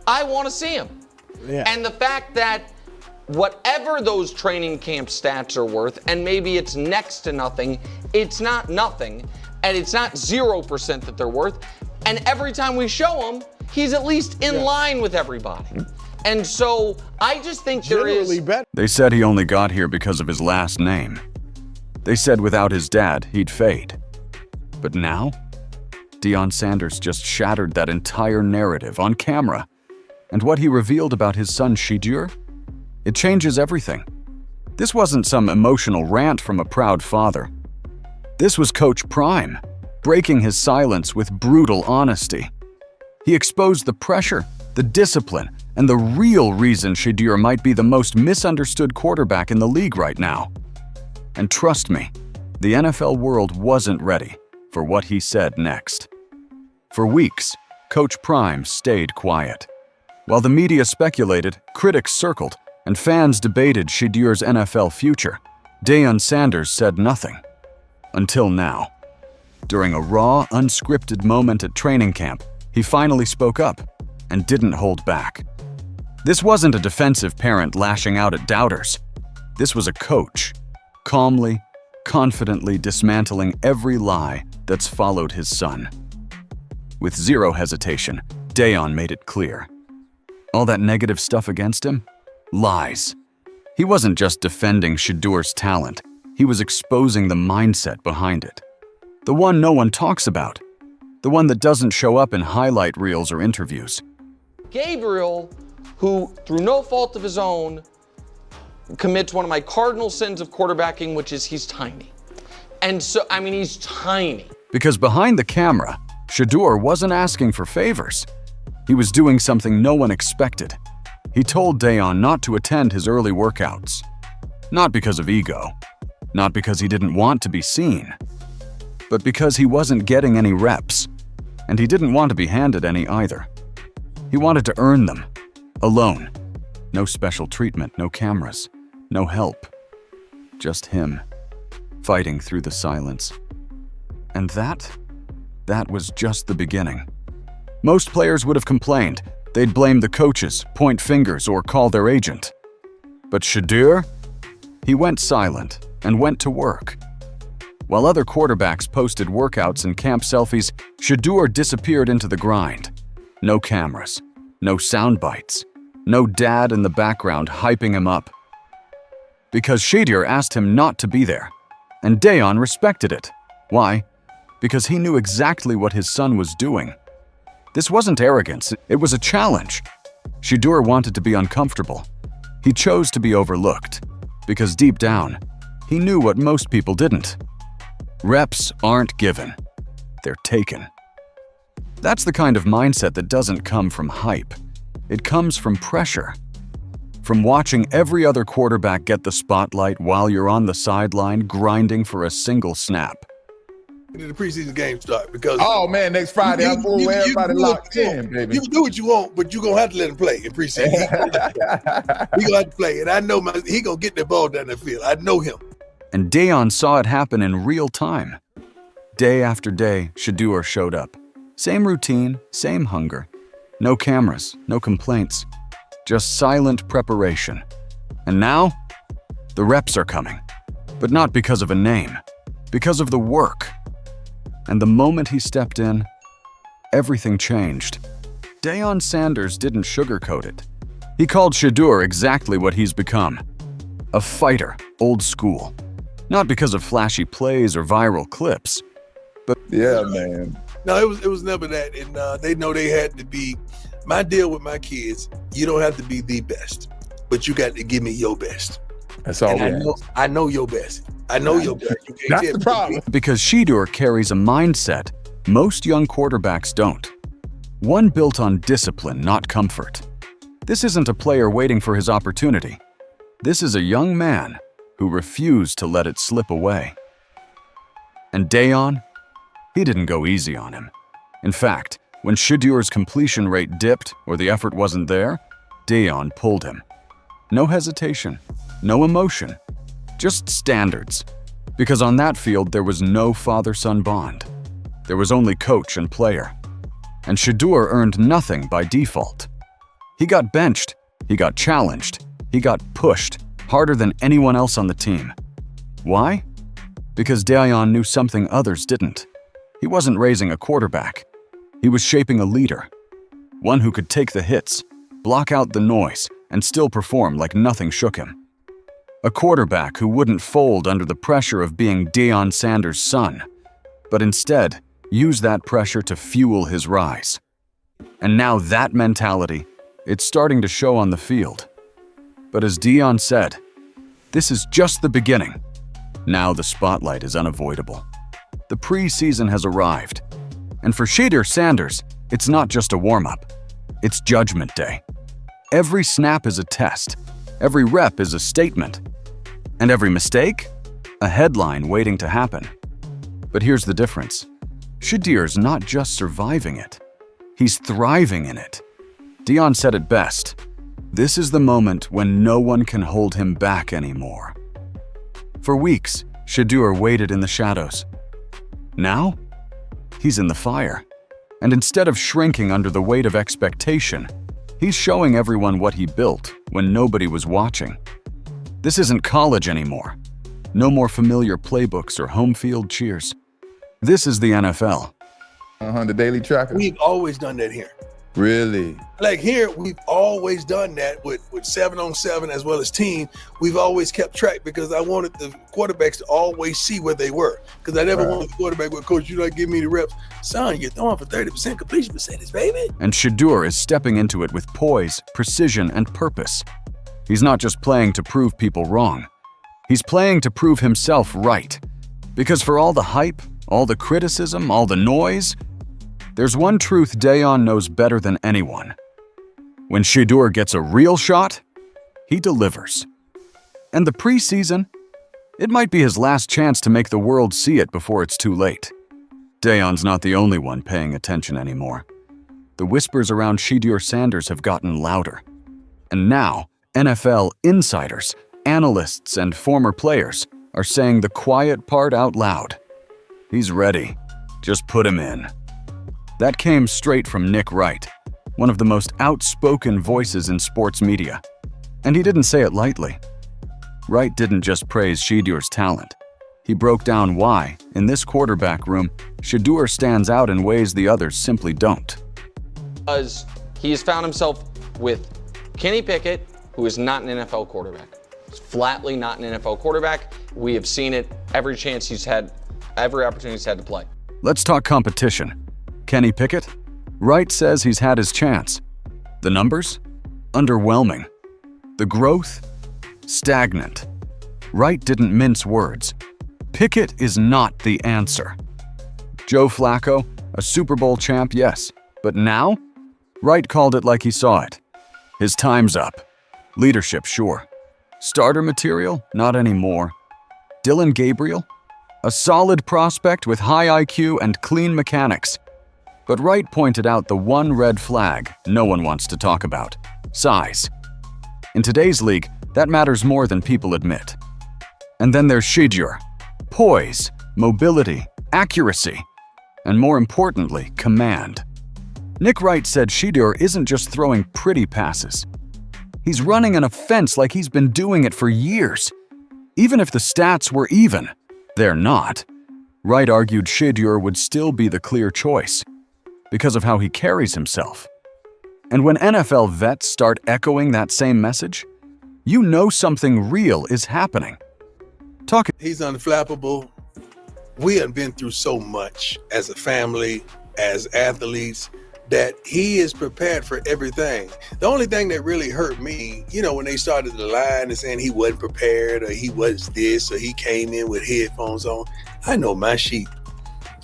I want to see him. Yeah. And the fact that whatever those training camp stats are worth, and maybe it's next to nothing, it's not nothing, and it's not 0% that they're worth. And every time we show him, he's at least in line with everybody. And so I just think there is... They said he only got here because of his last name. They said without his dad, he'd fade. But now, Deion Sanders just shattered that entire narrative on camera. And what he revealed about his son Shedeur, it changes everything. This wasn't some emotional rant from a proud father. This was Coach Prime, breaking his silence with brutal honesty. He exposed the pressure, the discipline, and the real reason Shedeur might be the most misunderstood quarterback in the league right now. And trust me, the NFL world wasn't ready for what he said next. For weeks, Coach Prime stayed quiet. While the media speculated, critics circled, and fans debated Shedeur's NFL future, Deion Sanders said nothing. Until now. During a raw, unscripted moment at training camp, he finally spoke up and didn't hold back. This wasn't a defensive parent lashing out at doubters. This was a coach, calmly, confidently dismantling every lie that's followed his son. With zero hesitation, Deion made it clear. All that negative stuff against him? Lies. He wasn't just defending Shedeur's talent, he was exposing the mindset behind it. The one no one talks about. The one that doesn't show up in highlight reels or interviews. Gabriel, who, through no fault of his own, commits one of my cardinal sins of quarterbacking, which is he's tiny. And so, I mean, he's tiny. Because behind the camera, Shedeur wasn't asking for favors. He was doing something no one expected. He told Deion not to attend his early workouts. Not because of ego. Not because he didn't want to be seen. But because he wasn't getting any reps. And he didn't want to be handed any either. He wanted to earn them. Alone. No special treatment, no cameras, no help. Just him, fighting through the silence. And that was just the beginning. Most players would have complained. They'd blame the coaches, point fingers, or call their agent. But Shedeur? He went silent and went to work. While other quarterbacks posted workouts and camp selfies, Shedeur disappeared into the grind. No cameras, no sound bites, no dad in the background hyping him up. Because Shedeur asked him not to be there, and Deion respected it. Why? Because he knew exactly what his son was doing. This wasn't arrogance, it was a challenge. Shedeur wanted to be uncomfortable. He chose to be overlooked, because deep down, he knew what most people didn't. Reps aren't given, they're taken. That's the kind of mindset that doesn't come from hype. It comes from pressure. From watching every other quarterback get the spotlight while you're on the sideline grinding for a single snap. The preseason game start because next Friday I'm full everybody locked in, baby. You can do what you want, but you're gonna have to let him play in preseason. He gonna have to play, and I know he gonna get the ball down the field. I know him. And Deion saw it happen in real time. Day after day, Shedeur showed up. Same routine, same hunger. No cameras, no complaints. Just silent preparation. And now, the reps are coming. But not because of a name, because of the work. And the moment he stepped in, everything changed. Deion Sanders didn't sugarcoat it. He called Shedeur exactly what he's become. A fighter, old school. Not because of flashy plays or viral clips, but... Yeah, man. No, it was never that. And they know they had to be... My deal with my kids, you don't have to be the best, but you got to give me your best. That's all. I know your best. I know your best. You can't That's the problem. Because Shedeur carries a mindset most young quarterbacks don't. One built on discipline, not comfort. This isn't a player waiting for his opportunity. This is a young man who refused to let it slip away. And Deion? He didn't go easy on him. In fact, when Shedeur's completion rate dipped or the effort wasn't there, Deion pulled him. No hesitation, no emotion, just standards. Because on that field, there was no father-son bond. There was only coach and player. And Shedeur earned nothing by default. He got benched, he got challenged, he got pushed harder than anyone else on the team. Why? Because Deion knew something others didn't. He wasn't raising a quarterback. He was shaping a leader. One who could take the hits, block out the noise, and still perform like nothing shook him. A quarterback who wouldn't fold under the pressure of being Deion Sanders' son, but instead use that pressure to fuel his rise. And now that mentality, it's starting to show on the field. But as Deion said, this is just the beginning. Now the spotlight is unavoidable. The preseason has arrived. And for Shedeur Sanders, it's not just a warm-up. It's Judgment Day. Every snap is a test. Every rep is a statement. And every mistake, a headline waiting to happen. But here's the difference. Shedeur's not just surviving it. He's thriving in it. Deion said it best. This is the moment when no one can hold him back anymore. For weeks, Shedeur waited in the shadows. Now, he's in the fire. And instead of shrinking under the weight of expectation, he's showing everyone what he built when nobody was watching. This isn't college anymore. No more familiar playbooks or home field cheers. This is the NFL. The Daily Tracker. We've always done that here. Really? Like here, we've always done that with 7-on-7 as well as team. We've always kept track because I wanted the quarterbacks to always see where they were. Because I never wanted the quarterback with, coach, you not give me the reps. Son, you're throwing for 30% completion percentage, baby. And Shedeur is stepping into it with poise, precision, and purpose. He's not just playing to prove people wrong. He's playing to prove himself right. Because for all the hype, all the criticism, all the noise, there's one truth Deion knows better than anyone. When Shedeur gets a real shot, he delivers. And the preseason, it might be his last chance to make the world see it before it's too late. Deion's not the only one paying attention anymore. The whispers around Shedeur Sanders have gotten louder. And now, NFL insiders, analysts, and former players are saying the quiet part out loud. He's ready. Just put him in. That came straight from Nick Wright, one of the most outspoken voices in sports media. And he didn't say it lightly. Wright didn't just praise Shedeur's talent. He broke down why, in this quarterback room, Shedeur stands out in ways the others simply don't. Because he has found himself with Kenny Pickett, who is not an NFL quarterback. He's flatly not an NFL quarterback. We have seen it every chance he's had, every opportunity he's had to play. Let's talk competition. Kenny Pickett? Wright says he's had his chance. The numbers? Underwhelming. The growth? Stagnant. Wright didn't mince words. Pickett is not the answer. Joe Flacco, a Super Bowl champ, yes. But now? Wright called it like he saw it. His time's up. Leadership, sure. Starter material? Not anymore. Dylan Gabriel? A solid prospect with high IQ and clean mechanics. But Wright pointed out the one red flag no one wants to talk about: size. In today's league, that matters more than people admit. And then there's Shedeur. Poise, mobility, accuracy, and more importantly, command. Nick Wright said Shedeur isn't just throwing pretty passes. He's running an offense like he's been doing it for years. Even if the stats were even, they're not. Wright argued Shedeur would still be the clear choice because of how he carries himself. And when NFL vets start echoing that same message, you know something real is happening. He's unflappable. We have been through so much as a family, as athletes, that he is prepared for everything. The only thing that really hurt me, when they started the line and saying he wasn't prepared or he was this or he came in with headphones on. I know my sheep.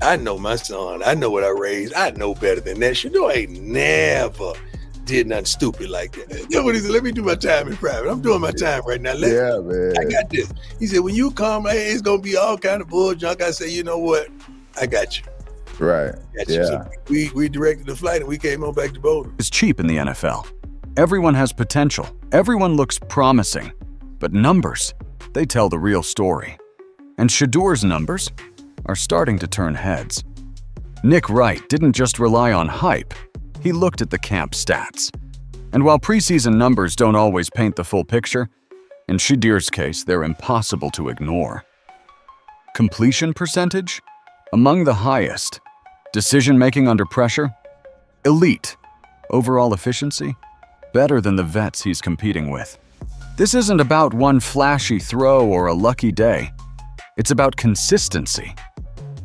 I know my son. I know what I raised. I know better than that. Shedeur ain't never did nothing stupid like that. You know what he said? Let me do my time in private. I'm doing my time right now. Man. I got this. He said, when you come, hey, it's going to be all kind of bull junk. I said, you know what? I got you. Right. Yeah. So we directed the flight and we came on back to Boulder. It's cheap in the NFL. Everyone has potential. Everyone looks promising. But numbers, they tell the real story. And Shedeur's numbers are starting to turn heads. Nick Wright didn't just rely on hype. He looked at the camp stats. And while preseason numbers don't always paint the full picture, in Shedeur's case, they're impossible to ignore. Completion percentage? Among the highest. Decision-making under pressure? Elite. Overall efficiency? Better than the vets he's competing with. This isn't about one flashy throw or a lucky day. It's about consistency.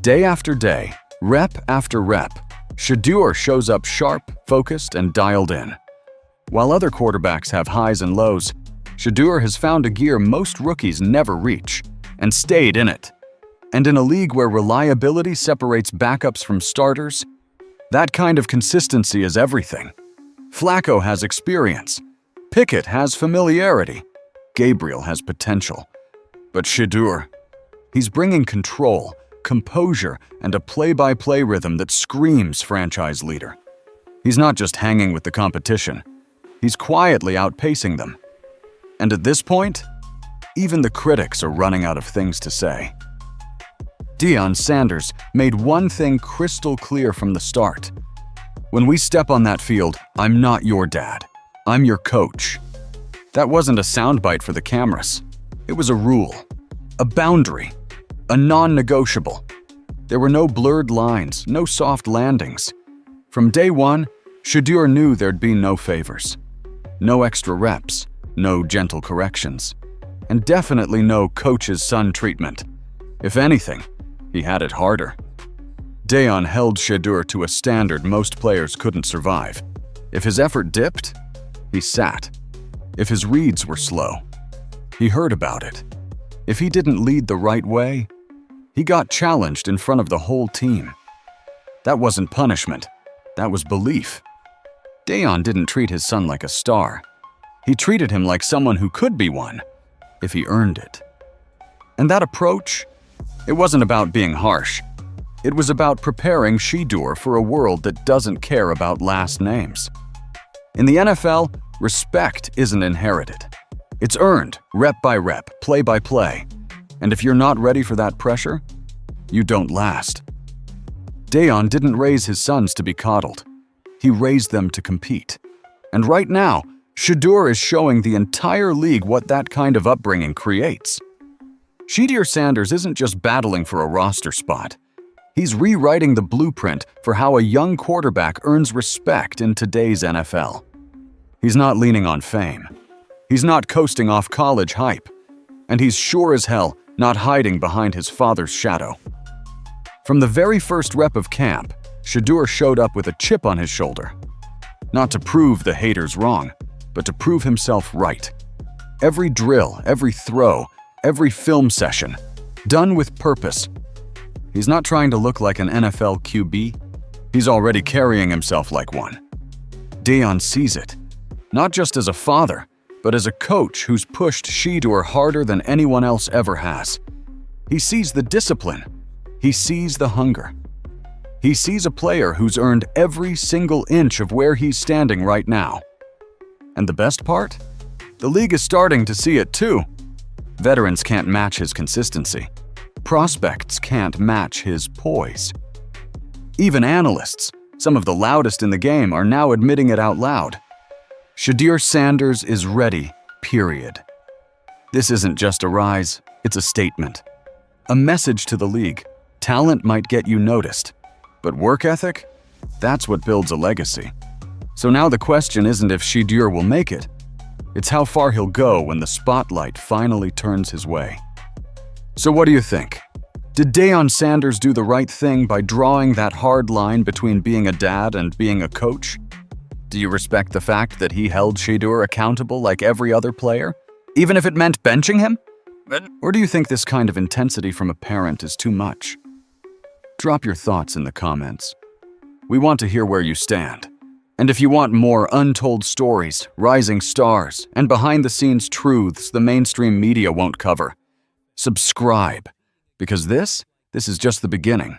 Day after day, rep after rep, Shedeur shows up sharp, focused, and dialed in. While other quarterbacks have highs and lows, Shedeur has found a gear most rookies never reach, and stayed in it. And in a league where reliability separates backups from starters, that kind of consistency is everything. Flacco has experience. Pickett has familiarity. Gabriel has potential. But Shedeur, he's bringing control, composure, and a play-by-play rhythm that screams franchise leader. He's not just hanging with the competition. He's quietly outpacing them. And at this point, even the critics are running out of things to say. Deion Sanders made one thing crystal clear from the start. When we step on that field, I'm not your dad. I'm your coach. That wasn't a soundbite for the cameras. It was a rule, a boundary, a non-negotiable. There were no blurred lines, no soft landings. From day one, Shedeur knew there'd be no favors. No extra reps, no gentle corrections, and definitely no coach's son treatment. If anything, he had it harder. Deion held Shedeur to a standard most players couldn't survive. If his effort dipped, he sat. If his reads were slow, he heard about it. If he didn't lead the right way, he got challenged in front of the whole team. That wasn't punishment, that was belief. Deion didn't treat his son like a star. He treated him like someone who could be one, if he earned it. And that approach, it wasn't about being harsh. It was about preparing Shedeur for a world that doesn't care about last names. In the NFL, respect isn't inherited. It's earned, rep by rep, play by play. And if you're not ready for that pressure, you don't last. Deion didn't raise his sons to be coddled. He raised them to compete. And right now, Shedeur is showing the entire league what that kind of upbringing creates. Shedeur Sanders isn't just battling for a roster spot. He's rewriting the blueprint for how a young quarterback earns respect in today's NFL. He's not leaning on fame. He's not coasting off college hype. And he's sure as hell not hiding behind his father's shadow. From the very first rep of camp, Shedeur showed up with a chip on his shoulder. Not to prove the haters wrong, but to prove himself right. Every drill, every throw, every film session, done with purpose. He's not trying to look like an NFL QB. He's already carrying himself like one. Deion sees it, not just as a father, but as a coach who's pushed Shedeur harder than anyone else ever has. He sees the discipline. He sees the hunger. He sees a player who's earned every single inch of where he's standing right now. And the best part? The league is starting to see it too. Veterans can't match his consistency. Prospects can't match his poise. Even analysts, some of the loudest in the game, are now admitting it out loud. Shedeur Sanders is ready, period. This isn't just a rise, it's a statement. A message to the league. Talent might get you noticed, but work ethic? That's what builds a legacy. So now the question isn't if Shedeur will make it, it's how far he'll go when the spotlight finally turns his way. So what do you think? Did Deion Sanders do the right thing by drawing that hard line between being a dad and being a coach? Do you respect the fact that he held Shedeur accountable like every other player, even if it meant benching him? Or do you think this kind of intensity from a parent is too much? Drop your thoughts in the comments. We want to hear where you stand. And if you want more untold stories, rising stars, and behind-the-scenes truths the mainstream media won't cover, subscribe, because this is just the beginning.